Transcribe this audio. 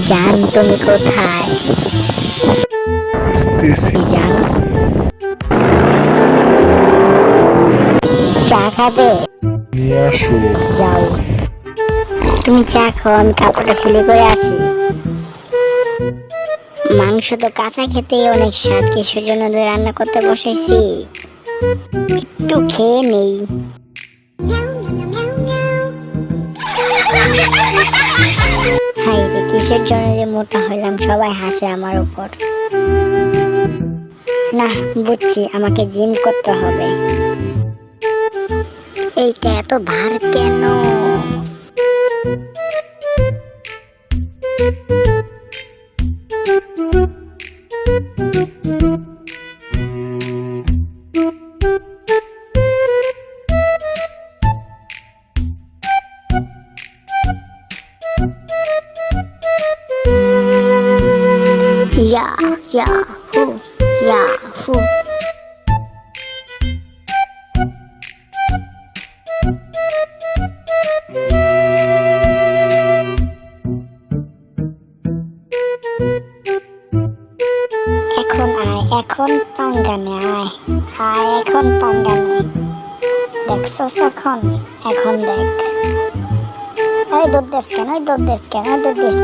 জান তুমি কোথায়? আসতেছি। জান, চা খাবে? নিয়ে আসো। যাও, তুমি চা খাও, আমি কাপড়টা ছেলে করে আসি। মাংস তো কাঁচা খেতেই অনেক স্বাদ, কিসের জন্য তো রান্না করতে বসাইছি, একটু খেয়ে নেই। হাই রে, কিসের জন্য যে মোটা হইলাম, সবাই হাসে আমার উপর। না, বুঝছি, আমাকে জিম করতে হবে। এইটা এত ভার কেন? ইয়া ইয়া হু, ইয়া হু। এখন আয়, এখন পাঙ্গানে আয়, আয় এখন পাঙ্গানে। দেখছস এখন, এখন দেখ। ওই দুধ দেশ কেন, ওই দুধ দেশ কেন, ওই দুধ দেশ।